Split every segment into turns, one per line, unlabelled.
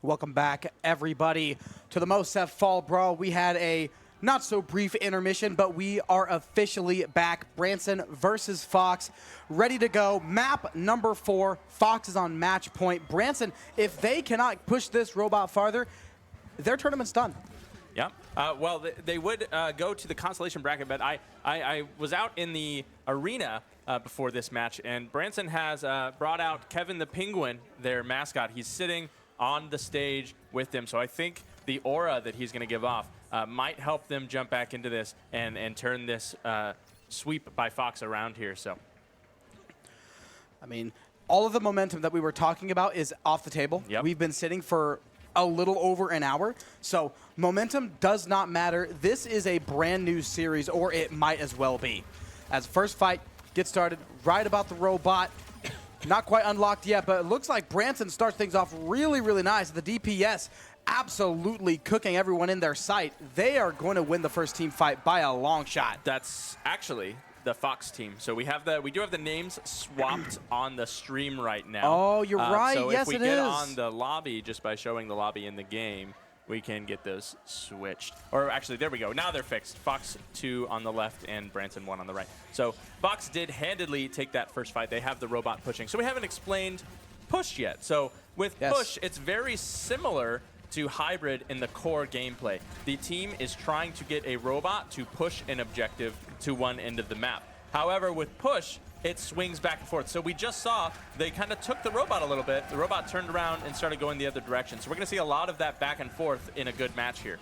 Welcome back, everybody, to the MOSEF Fall Brawl. We had a not-so-brief intermission, but we are officially back. Branson versus Fox, ready to go. Map number 4. Fox is on match point. Branson, if they cannot push this robot farther, their tournament's done.
Yeah. Well, they would go to the consolation bracket, but I was out in the arena before this match, and Branson has brought out Kevin the Penguin, their mascot. He's sitting on the stage with them, so I think the aura that he's going to give off might help them jump back into this and turn this sweep by Fox around here. So,
I mean, all of the momentum that we were talking about is off the table.
Yep.
We've been sitting for a little over an hour, so momentum does not matter. This is a brand new series, or it might as well be. As first fight gets started, right about the robot. Not quite unlocked yet, but it looks like Branson starts things off really, really nice. The DPS absolutely cooking everyone in their sight. They are going to win the first team fight by a long shot.
That's actually the Fox team. So we do have the names swapped on the stream right now.
Oh, you're right.
So
yes,
if we
it
get
is.
on the lobby just by showing the lobby in the game, we can get those switched. Or actually, there we go. Now they're fixed. Fox 2 on the left and Branson 1 on the right. So Fox did handedly take that first fight. They have the robot pushing. So we haven't explained push yet. So with push, it's very similar to hybrid in the core gameplay. The team is trying to get a robot to push an objective to one end of the map. However, with push, it swings back and forth. So we just saw they kind of took the robot a little bit. The robot turned around and started going the other direction. So we're going to see a lot of that back and forth in a good match here.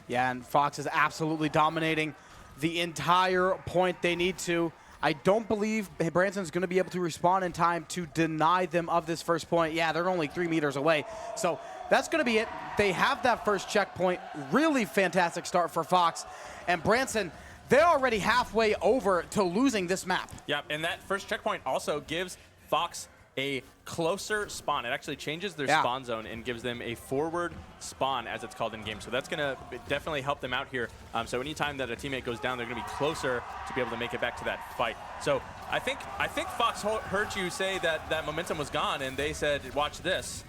Yeah, and Fox is absolutely dominating the entire point they need to. I don't believe Branson's going to be able to respond in time to deny them of this first point. Yeah, they're only 3 meters away. So that's going to be it. They have that first checkpoint. Really fantastic start for Fox. And Branson, they're already halfway over to losing this map.
Yep, and that first checkpoint also gives Fox a closer spawn. It actually changes their spawn zone and gives them a forward spawn, as it's called in game. So that's going to definitely help them out here. So anytime that a teammate goes down, they're going to be closer to be able to make it back to that fight. So I think Fox heard you say that momentum was gone, and they said, watch this.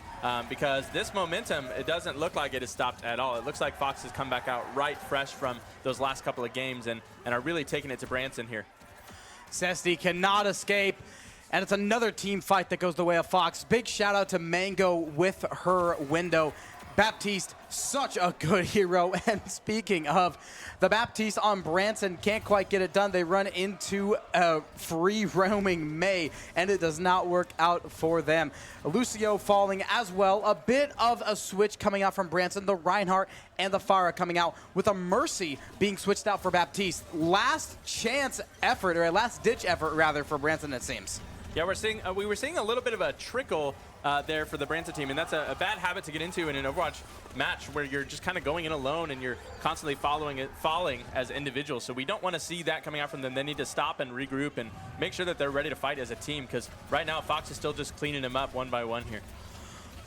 Because this momentum, it doesn't look like it has stopped at all. It looks like Fox has come back out right fresh from those last couple of games and are really taking it to Branson here.
Cesti cannot escape, and it's another team fight that goes the way of Fox. Big shout out to Mango with her window. Baptiste, such a good hero. And speaking of the Baptiste on Branson, can't quite get it done. They run into a free roaming May, and it does not work out for them. Lucio falling as well. A bit of a switch coming out from Branson. The Reinhardt and the Farah coming out with a Mercy being switched out for Baptiste. Last chance effort, or a last ditch effort rather, for Branson, it seems.
Yeah, we were seeing a little bit of a trickle there for the Branson team, and that's a bad habit to get into in an Overwatch match where you're just kind of going in alone and you're constantly falling as individuals. So we don't want to see that coming out from them. They need to stop and regroup and make sure that they're ready to fight as a team, because right now Fox is still just cleaning them up one by one here.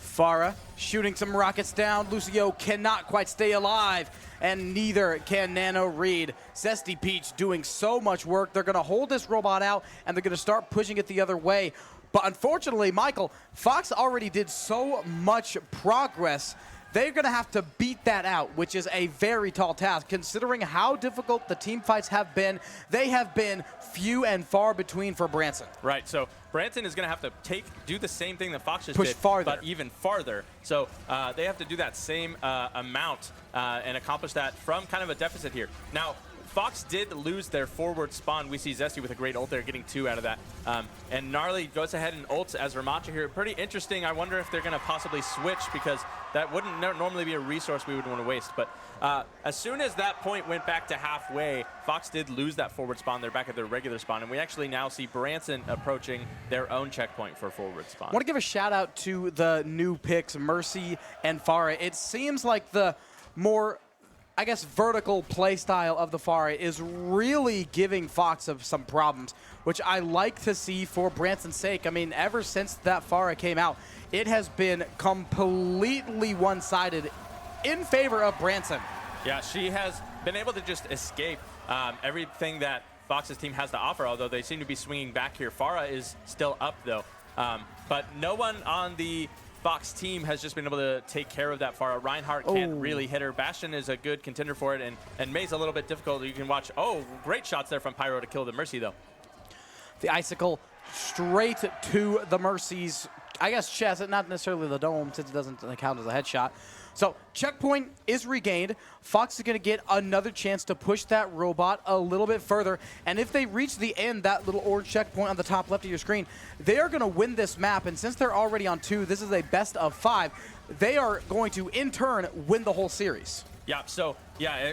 Farah shooting some rockets down. Lucio cannot quite stay alive, and neither can Nano Reed. Zesty Peach doing so much work. They're going to hold this robot out, and they're going to start pushing it the other way. But unfortunately, Michael, Fox already did so much progress. They're going to have to beat that out, which is a very tall task. Considering how difficult the team fights have been, they have been few and far between for Branson.
Right, so Branson is going to have to do the same thing that Fox just
did, farther.
But even farther. So they have to do that same amount and accomplish that from kind of a deficit here. Now, Fox did lose their forward spawn. We see Zesty with a great ult there, getting 2 out of that. And Gnarly goes ahead and ults as Ramacha here. Pretty interesting. I wonder if they're going to possibly switch, because that wouldn't normally be a resource we would want to waste. But as soon as that point went back to halfway, Fox did lose that forward spawn. They're back at their regular spawn. And we actually now see Branson approaching their own checkpoint for forward spawn.
I want to give a shout out to the new picks, Mercy and Farah. It seems like the more, I guess, vertical play style of the Farah is really giving Fox some problems, which I like to see for Branson's sake. I mean, ever since that Farah came out, it has been completely one-sided in favor of Branson.
Yeah, she has been able to just escape everything that Fox's team has to offer, although they seem to be swinging back here. Farah is still up, though. But no one on the Fox team has just been able to take care of that Pharah. Reinhardt can't really hit her. Bastion is a good contender for it, and May's a little bit difficult. You can watch, great shots there from Pyro to kill the Mercy, though.
The Icicle straight to the Mercy's, I guess, chest, not necessarily the dome, since it doesn't count as a headshot. So checkpoint is regained. Fox is going to get another chance to push that robot a little bit further. And if they reach the end, that little orange checkpoint on the top left of your screen, they are going to win this map. And since they're already on 2, this is a best of 5. They are going to, in turn, win the whole series.
Yeah, so,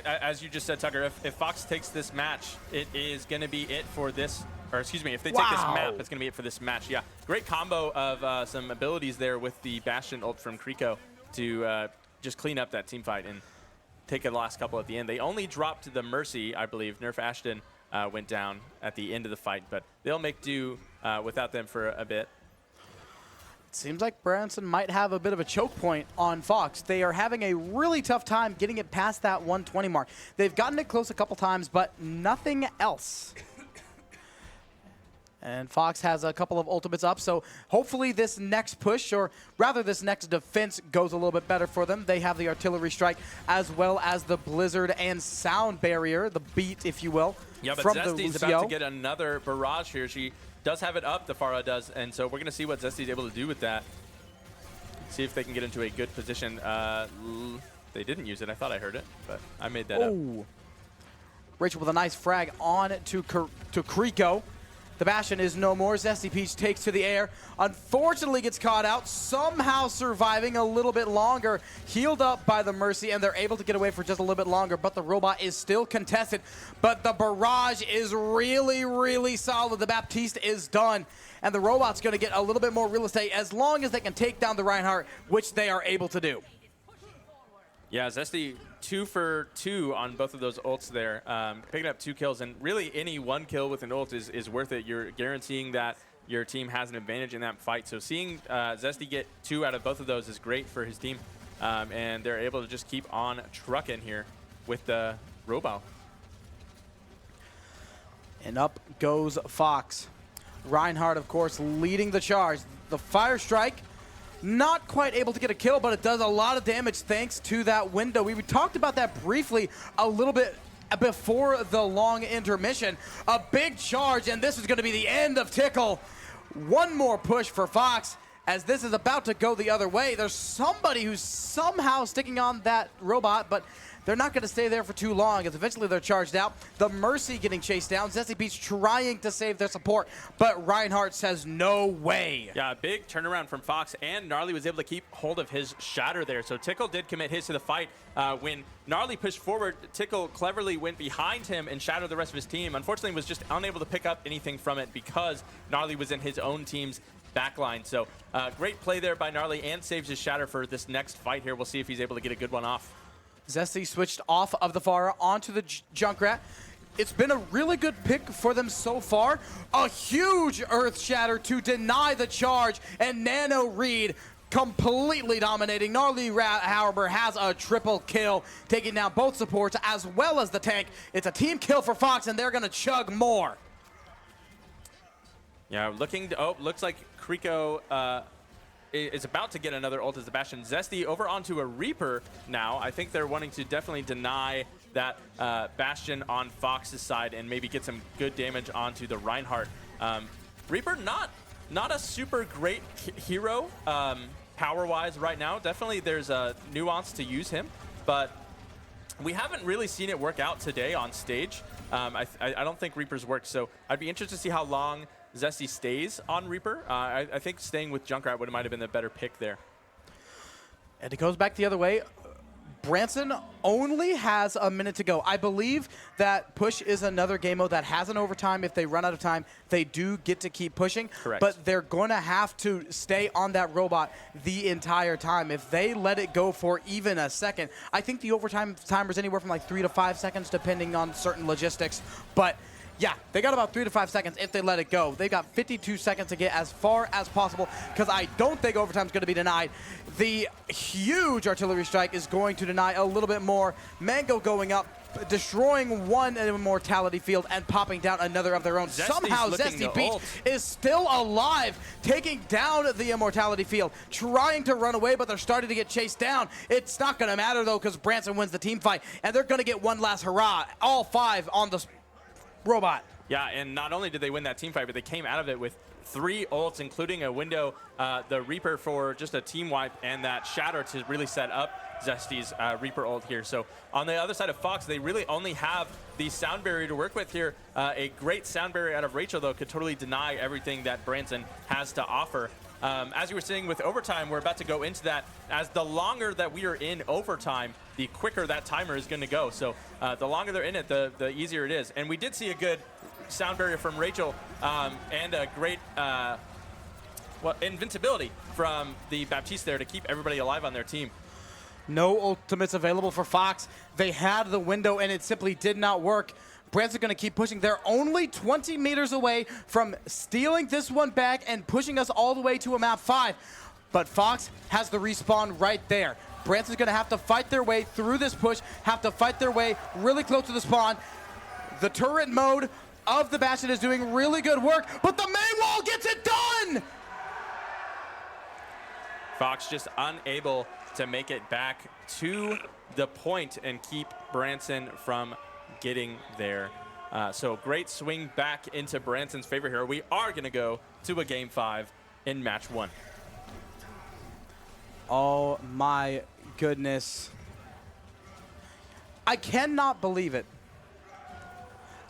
as you just said, Tucker, if Fox takes this match, it is going to be it for this. Or excuse me, if they take this map, it's going to be it for this match. Yeah, great combo of some abilities there with the Bastion ult from Kriko to just clean up that team fight and take the last couple at the end. They only dropped the Mercy, I believe. Nerf Ashton went down at the end of the fight, but they'll make do without them for a bit.
It seems like Branson might have a bit of a choke point on Fox. They are having a really tough time getting it past that 120 mark. They've gotten it close a couple times, but nothing else. And Fox has a couple of ultimates up, so hopefully this next push, or rather this next defense, goes a little bit better for them. They have the artillery strike as well as the blizzard and sound barrier, the beat, if you will.
Yeah, but Zesty's about to get another barrage here. She does have it up, the Pharah does, and so we're going to see what Zesty's able to do with that. See if they can get into a good position. They didn't use it. I thought I heard it, but I made that up.
Rachel with a nice frag on to Kriko. The Bastion is no more. Zesty Peach takes to the air. Unfortunately gets caught out, somehow surviving a little bit longer. Healed up by the Mercy, and they're able to get away for just a little bit longer, but the robot is still contested. But the barrage is really, really solid. The Baptiste is done, and the robot's going to get a little bit more real estate as long as they can take down the Reinhardt, which they are able to do.
Yeah, Zesty 2 for 2 on both of those ults there, picking up 2 kills, and really any 1 kill with an ult is worth it. You're guaranteeing that your team has an advantage in that fight. So seeing Zesty get 2 out of both of those is great for his team, and they're able to just keep on trucking here with the Robo.
And up goes Fox. Reinhardt, of course, leading the charge. The Fire Strike, not quite able to get a kill, but it does a lot of damage thanks to that window. We talked about that briefly a little bit before the long intermission. A big charge, and this is going to be the end of Tickle. One more push for Fox, as this is about to go the other way. There's somebody who's somehow sticking on that robot, but they're not going to stay there for too long, as eventually they're charged out. The Mercy getting chased down. Zesty Peach trying to save their support, but Reinhardt says no way.
Yeah, big turnaround from Fox, and Gnarly was able to keep hold of his Shatter there. So Tickle did commit his to the fight. When Gnarly pushed forward, Tickle cleverly went behind him and shattered the rest of his team. Unfortunately, was just unable to pick up anything from it because Gnarly was in his own team's backline. So great play there by Gnarly, and saves his Shatter for this next fight here. We'll see if he's able to get a good one off.
Zesty switched off of the Pharah onto the Junkrat. It's been a really good pick for them so far. A huge Earth Shatter to deny the charge, and Nano Reed completely dominating. Gnarly, however, has a triple kill, taking down both supports as well as the tank. It's a team kill for Fox, and they're going to chug more.
Yeah, looking to, looks like Kriko is about to get another ult as the Bastion. Zesty over onto a Reaper now. I think they're wanting to definitely deny that Bastion on Fox's side and maybe get some good damage onto the Reinhardt. Reaper, not a super great hero power-wise right now. Definitely there's a nuance to use him, but we haven't really seen it work out today on stage. I don't think Reaper's worked, so I'd be interested to see how long Zesty stays on Reaper. I think staying with Junkrat might have been the better pick there.
And it goes back the other way. Branson only has a minute to go. I believe that push is another game mode that has an overtime. If they run out of time, they do get to keep pushing.
Correct.
But they're going to have to stay on that robot the entire time. If they let it go for even a second, I think the overtime timer is anywhere from like 3 to 5 seconds, depending on certain logistics. But yeah, they got about 3 to 5 seconds if they let it go. They've got 52 seconds to get as far as possible, because I don't think overtime is going to be denied. The huge artillery strike is going to deny a little bit more. Mango going up. destroying one immortality field and popping down another of their own.
Zesty's
Somehow
looking
Zesty
to
Beach
ult.
is still alive, taking down the immortality field, trying to run away, but they're starting to get chased down. It's not going to matter, though, because Branson wins the team fight, and they're going to get one last hurrah, all 5 on the robot.
Yeah, and not only did they win that team fight, but they came out of it with 3 ults, including a window, the Reaper for just a team wipe, and that Shatter to really set up Zesty's Reaper ult here. So on the other side of Fox, they really only have the sound barrier to work with here. A great sound barrier out of Rachel, though, could totally deny everything that Branson has to offer. As you were saying with overtime, we're about to go into that. As the longer that we are in overtime, the quicker that timer is going to go. So the longer they're in it, the easier it is. And we did see a good sound barrier from Rachel and a great invincibility from the Baptiste there to keep everybody alive on their team.
No ultimates available for Fox. They had the window, and it simply did not work. Branson's going to keep pushing. They're only 20 meters away from stealing this one back and pushing us all the way to a map 5. But Fox has the respawn right there. Branson's going to have to fight their way through this push, have to fight their way really close to the spawn. The turret mode of the Bastion is doing really good work, but the main wall gets it done!
Fox just unable to make it back to the point and keep Branson from getting there. So great swing back into Branson's favor here. We are going to go to a game 5 in match 1.
Oh my goodness. I cannot believe it.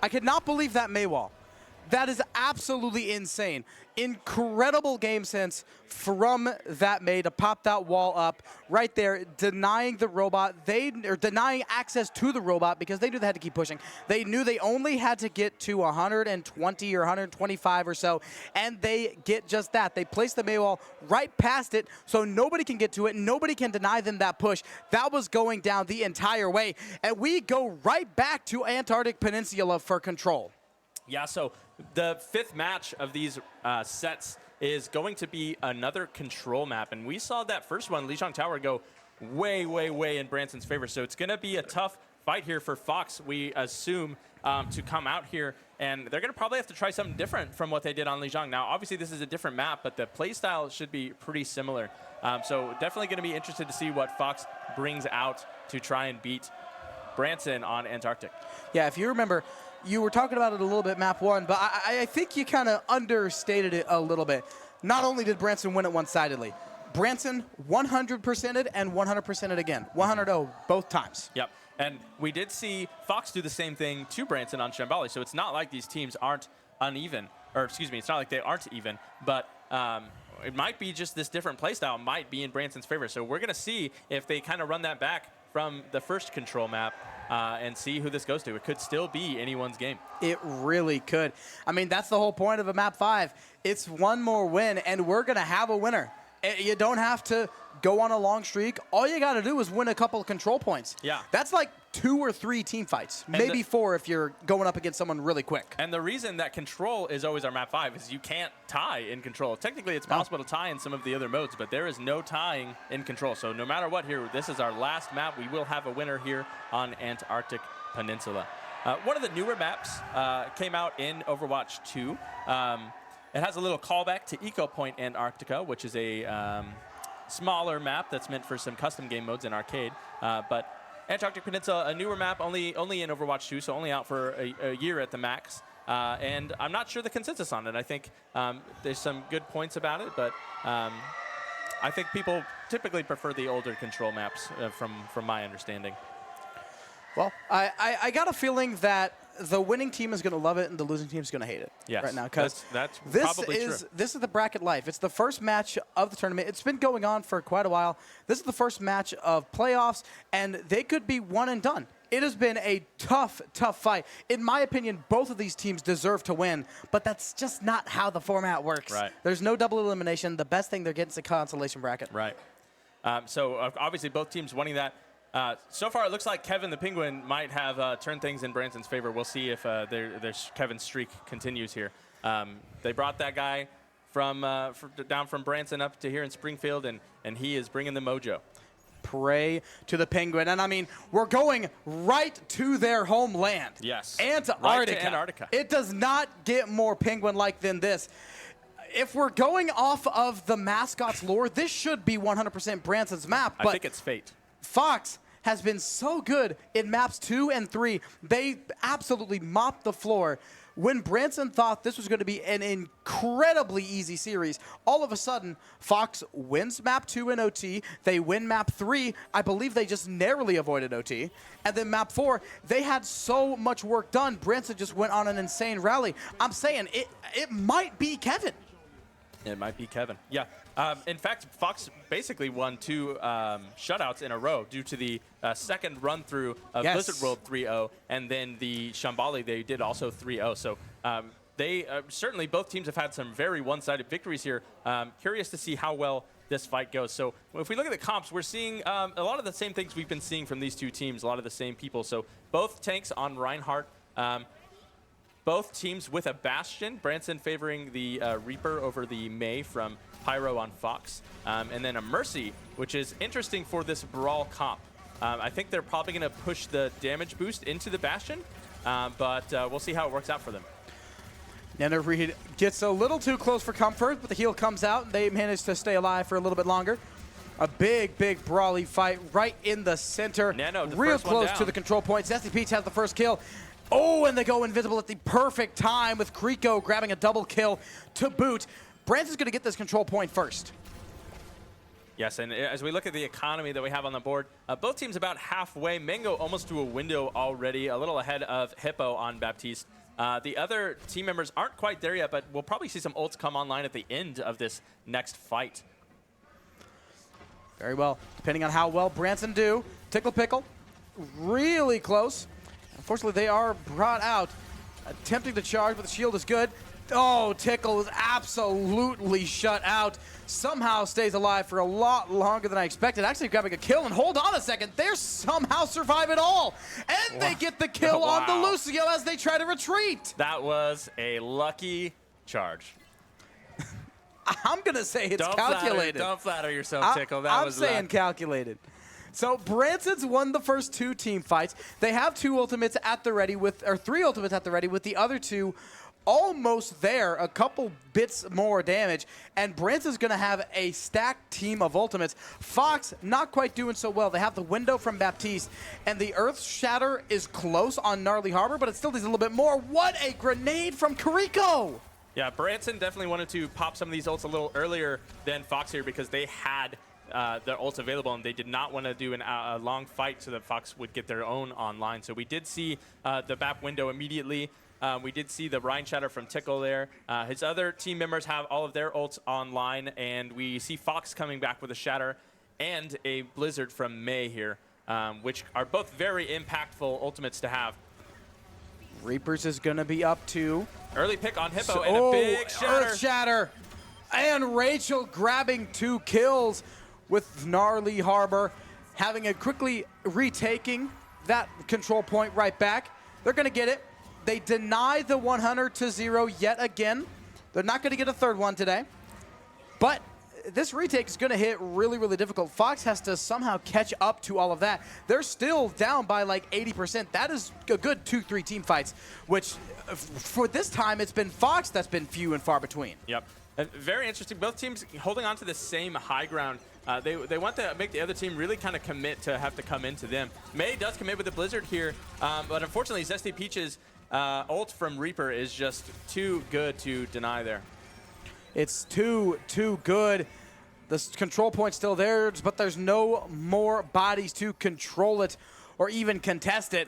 I cannot believe that Maywall. That is absolutely insane. Incredible game sense from that May to pop that wall up right there, denying the robot. Denying access to the robot because they knew they had to keep pushing. They knew they only had to get to 120 or 125 or so, and they get just that. They place the Maywall right past it so nobody can get to it. Nobody can deny them that push. That was going down the entire way, and we go right back to Antarctic Peninsula for control.
Yeah, so the 5th match of these sets is going to be another control map. And we saw that first one, Lijiang Tower, go way, way, way in Branson's favor. So it's going to be a tough fight here for Fox, we assume, to come out here. And they're going to probably have to try something different from what they did on Lijiang. Now, obviously, this is a different map, but the playstyle should be pretty similar. So definitely going to be interested to see what Fox brings out to try and beat Branson on Antarctic.
Yeah, if you remember, you were talking about it a little bit, map 1, but I think you kind of understated it a little bit. Not only did Branson win it one-sidedly, Branson 100%ed and 100%ed again. 100-0 both times.
Yep. And we did see Fox do the same thing to Branson on Shambali, so it's not like these teams aren't uneven. Or, excuse me, it's not like they aren't even, but it might be just this different playstyle might be in Branson's favor. So we're going to see if they kind of run that back from the first control map and see who this goes to. It could still be anyone's game.
It really could. I mean, that's the whole point of a map 5. It's one more win, and we're going to have a winner. You don't have to go on a long streak. All you got to do is win a couple of control points.
Yeah.
That's like 2 or 3 team fights,
And
maybe 4 if you're going up against someone really quick.
And the reason that control is always our map 5 is you can't tie in control. Technically, it's possible to tie in some of the other modes, but there is no tying in control. So no matter what here, this is our last map. We will have a winner here on Antarctic Peninsula. One of the newer maps came out in Overwatch 2. It has a little callback to Eco Point Antarctica, which is a smaller map that's meant for some custom game modes in arcade. But Antarctic Peninsula, a newer map, only in Overwatch 2, so only out for a year at the max. And I'm not sure the consensus on it. I think there's some good points about it, but I think people typically prefer the older control maps from my understanding.
Well, I got a feeling that the winning team is going to love it and the losing team is going to hate it right now. Because
that's
this
probably true.
This is the bracket life. It's the first match of the tournament. It's been going on for quite a while. This is the first match of playoffs, and they could be one and done. It has been a tough, tough fight. In my opinion, both of these teams deserve to win, but that's just not how the format works.
Right.
There's no double elimination. The best thing they're getting is a consolation bracket.
Right. So obviously both teams winning that. So far, it looks like Kevin the Penguin might have turned things in Branson's favor. We'll see if Kevin's streak continues here. They brought that guy down from Branson up to here in Springfield, and he is bringing the mojo.
prey to the Penguin. And I mean, we're going right to their homeland.
Yes.
Antarctica.
Right to Antarctica.
It does not get more Penguin-like than this. If we're going off of the mascot's lore, this should be 100% Branson's map. But
I think it's fate.
Fox has been so good in maps 2 and 3. They absolutely mopped the floor. When Branson thought this was going to be an incredibly easy series, all of a sudden, Fox wins map 2 in OT. They win map 3. I believe they just narrowly avoided OT. And then map 4, they had so much work done. Branson just went on an insane rally. I'm saying it might be Kevin.
It might be Kevin. Yeah. In fact, Fox basically won 2 shutouts in a row due to the second run-through of Blizzard World 3-0, and then the Shambali, they did also 3-0. So they certainly, both teams have had some very one-sided victories here. Curious to see how well this fight goes. So if we look at the comps, we're seeing a lot of the same things we've been seeing from these two teams, a lot of the same people. So both tanks on Reinhardt. Both teams with a Bastion, Branson favoring the Reaper over the Mei from Pyro on Fox, and then a Mercy, which is interesting for this Brawl comp. I think they're probably going to push the damage boost into the Bastion, but we'll see how it works out for them.
Nana Reed gets a little too close for comfort, but the heal comes out, and they manage to stay alive for a little bit longer. A big, big brawly fight right in the center.
Nano, the
real
first one
close
down
to the control point. Zesty Peach has the first kill. Oh, and they go invisible at the perfect time with Kriko grabbing a double kill to boot. Branson's going to get this control point first.
Yes, and as we look at the economy that we have on the board, both teams about halfway. Mango almost to a window already, a little ahead of Hippo on Baptiste. The other team members aren't quite there yet, but we'll probably see some ults come online at the end of this next fight.
Very well, depending on how well Branson do. Tickle Pickle, really close. Unfortunately, they are brought out. Attempting to charge, but the shield is good. Oh, Tickle is absolutely shut out. Somehow stays alive for a lot longer than I expected. Actually grabbing a kill, and hold on a second. They somehow survive it all. And they get the kill on the Lucio as they try to retreat.
That was a lucky charge.
I'm going to say it's calculated.
Don't flatter yourself, Tickle. That was
I'm saying calculated. So Branson's won the first 2 team fights. They have 2 ultimates at the ready with, or 3 ultimates at the ready with the other 2 almost there, a couple bits more damage, and Branson's going to have a stacked team of ultimates. Fox not quite doing so well. They have the window from Baptiste, and the Earth Shatter is close on Gnarly Harbor, but it still needs a little bit more. What a grenade from Kiriko!
Yeah, Branson definitely wanted to pop some of these ults a little earlier than Fox here because they had their ults available, and they did not want to do a long fight so that Fox would get their own online. So we did see the BAP window immediately. We did see the Rhine Shatter from Tickle there. His other team members have all of their ults online, and we see Fox coming back with a Shatter and a Blizzard from Mei here, which are both very impactful ultimates to have.
Reapers is going to be up to.
Early pick on Hippo and a big Shatter.
Earth Shatter. And Rachel grabbing 2 kills with Gnarly Harbor, having a quickly retaking that control point right back. They're going to get it. They deny the 100-0 yet again. They're not going to get a third one today. But this retake is going to hit really, really difficult. Fox has to somehow catch up to all of that. They're still down by like 80%. That is a good 2-3 team fights, which for this time, it's been Fox that's been few and far between.
Yep. Very interesting. Both teams holding on to the same high ground. They want to make the other team really kind of commit to have to come into them. Mei does commit with the Blizzard here, but unfortunately, Zesty Peach's ult from Reaper is just too good to deny there.
It's too good. The control point's still there, but there's no more bodies to control it or even contest it.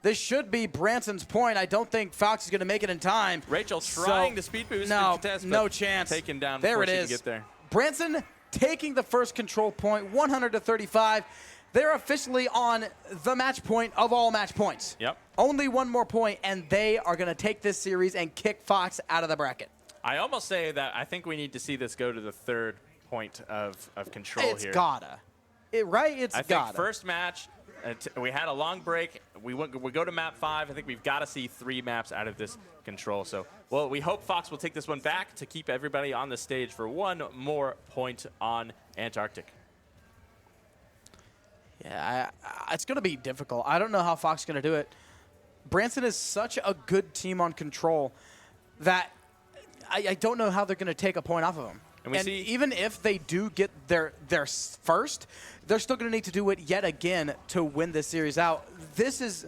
This should be Branson's point. I don't think Fox is going to make it in time.
Rachel trying to speed boost
no,
and contest,
no chance.
Taken down
there
before
it
she
is.
can get there.
Branson taking the first control point, 100-35. They're officially on the match point of all match points.
Yep.
Only one more point, and they are going to take this series and kick Fox out of the bracket.
I almost say that I think we need to see this go to the third point of control here.
It's gotta. Right? It's gotta.
I think first match, we had a long break. We go to map 5. I think we've got to see 3 maps out of this control. So, well, we hope Fox will take this one back to keep everybody on the stage for one more point on Antarctic.
Yeah, it's going to be difficult. I don't know how Fox is going to do it. Branson is such a good team on control that I don't know how they're going to take a point off of them. And even if they do get their first, they're still going to need to do it yet again to win this series out. This is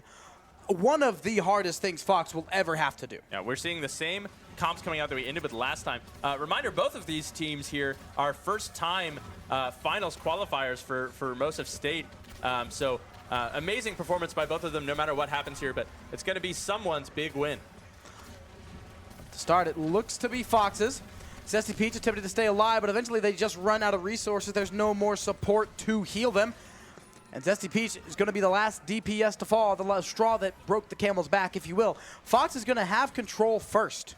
one of the hardest things Fox will ever have to do.
Yeah, we're seeing the same comps coming out that we ended with last time. Reminder, both of these teams here are first-time finals qualifiers for MOSEF State. Amazing performance by both of them no matter what happens here, but it's going to be someone's big win.
To start, it looks to be Fox's. Zesty Peach attempted to stay alive, but eventually they just run out of resources. There's no more support to heal them. And Zesty Peach is going to be the last DPS to fall, the last straw that broke the camel's back, if you will. Fox is going to have control first.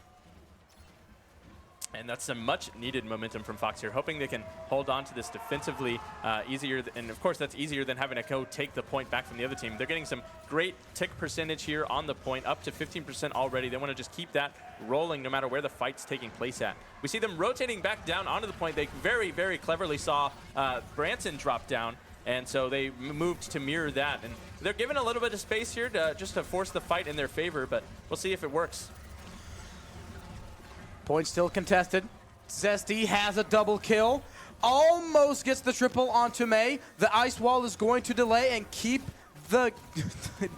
And that's some much-needed momentum from Fox here, hoping they can hold on to this defensively easier. And, of course, that's easier than having to go take the point back from the other team. They're getting some great tick percentage here on the point, up to 15% already. They want to just keep that rolling no matter where the fight's taking place at. We see them rotating back down onto the point. They very, very cleverly saw Branson drop down, and so they moved to mirror that. And they're given a little bit of space here just to force the fight in their favor, but we'll see if it works.
Point still contested. Zesty has a double kill. Almost gets the triple onto May. The ice wall is going to delay and keep the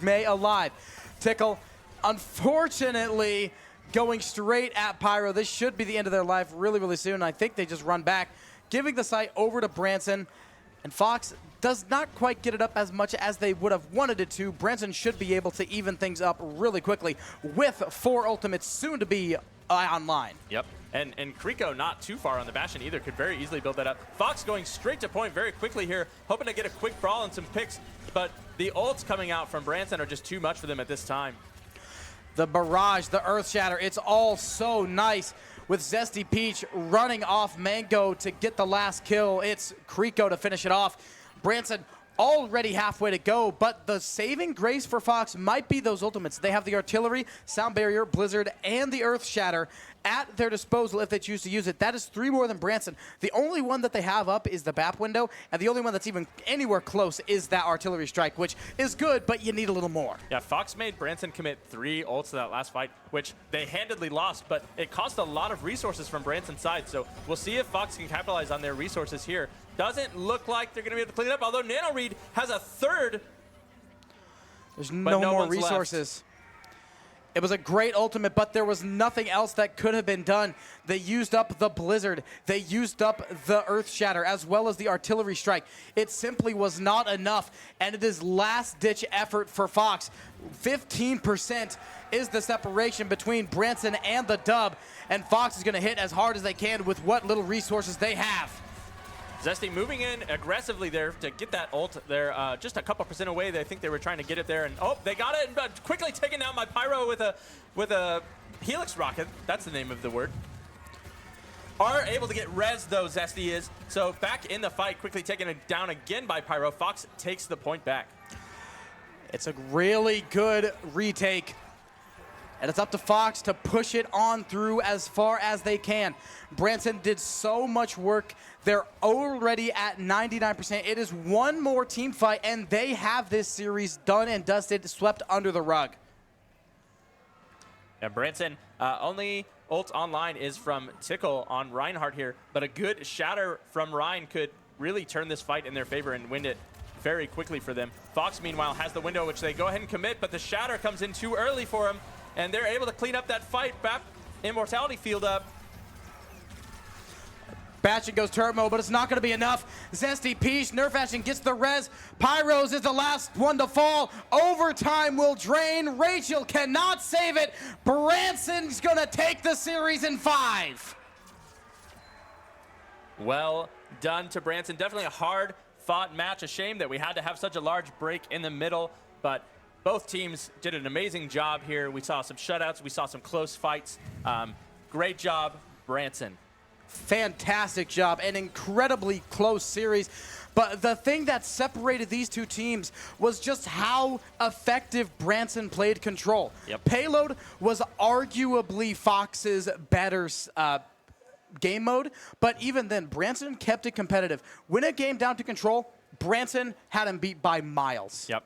May alive. Tickle, unfortunately, going straight at Pyro. This should be the end of their life really, really soon. I think they just run back, giving the site over to Branson. And Fox does not quite get it up as much as they would have wanted it to. Branson should be able to even things up really quickly with 4 ultimates soon to be online.
Yep. And Kriko not too far on the Bastion either, could very easily build that up. Fox going straight to point very quickly here, hoping to get a quick brawl and some picks, but the ults coming out from Branson are just too much for them at this time.
The barrage, the earth shatter, it's all so nice. With Zesty Peach running off Mango to get the last kill, it's Kriko to finish it off. Branson already halfway to go, but the saving grace for Fox might be those ultimates. They have the artillery, sound barrier, blizzard, and the earth shatter at their disposal if they choose to use it. That is 3 more than Branson. The only one that they have up is the BAP window, and the only one that's even anywhere close is that artillery strike, which is good, but you need a little more.
Yeah, Fox made Branson commit 3 ults to that last fight, which they handedly lost, but it cost a lot of resources from Branson's side, so we'll see if Fox can capitalize on their resources here. Doesn't look like they're going to be able to clean it up, although Nano Reed has a 3rd.
There's no more resources. Left. It was a great ultimate, but there was nothing else that could have been done. They used up the Blizzard. They used up the Earth Shatter, as well as the Artillery Strike. It simply was not enough, and it is last-ditch effort for Fox. 15% is the separation between Branson and the dub, and Fox is going to hit as hard as they can with what little resources they have.
Zesty moving in aggressively there to get that ult. They're just a couple percent away. They think they were trying to get it there, and oh, they got it. But quickly taken down by Pyro with a Helix rocket. That's the name of the word. Are able to get res though. Zesty is so back in the fight. Quickly taken it down again by Pyro. Fox takes the point back.
It's a really good retake. And it's up to Fox to push it on through as far as they can. Branson did so much work. They're already at 99%. It is one more team fight, and they have this series done and dusted, swept under the rug.
Yeah, Branson, only ult online is from Tickle on Reinhardt here, but a good shatter from Ryan could really turn this fight in their favor and win it very quickly for them. Fox, meanwhile, has the window, which they go ahead and commit, but the shatter comes in too early for him. And they're able to clean up that fight. BAP Immortality field up.
Bastion goes turret mode, but it's not going to be enough. Zesty Peach, Nerf Action gets the res. Pyros is the last one to fall. Overtime will drain. Rachel cannot save it. Branson's going to take the series in 5.
Well done to Branson. Definitely a hard-fought match. A shame that we had to have such a large break in the middle, but both teams did an amazing job here. We saw some shutouts. We saw some close fights. Great job, Branson.
Fantastic job. An incredibly close series. But the thing that separated these two teams was just how effective Branson played control.
Yep.
Payload was arguably Fox's better game mode, but even then, Branson kept it competitive. When it came down to control, Branson had him beat by miles.
Yep.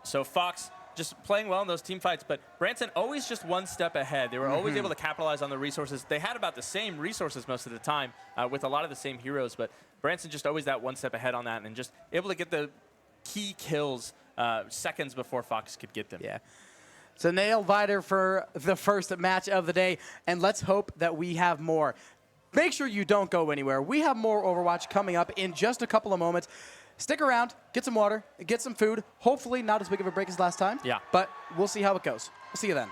So Fox just playing well in those team fights, but Branson always just one step ahead. They were always able to capitalize on the resources. They had about the same resources most of the time with a lot of the same heroes, but Branson just always that one step ahead on that and just able to get the key kills seconds before Fox could get them.
Yeah. So nail biter for the first match of the day, and let's hope that we have more. Make sure you don't go anywhere. We have more Overwatch coming up in just a couple of moments. Stick around, get some water, get some food. Hopefully not as big of a break as last time.
Yeah.
But we'll see how it goes. We'll see you then.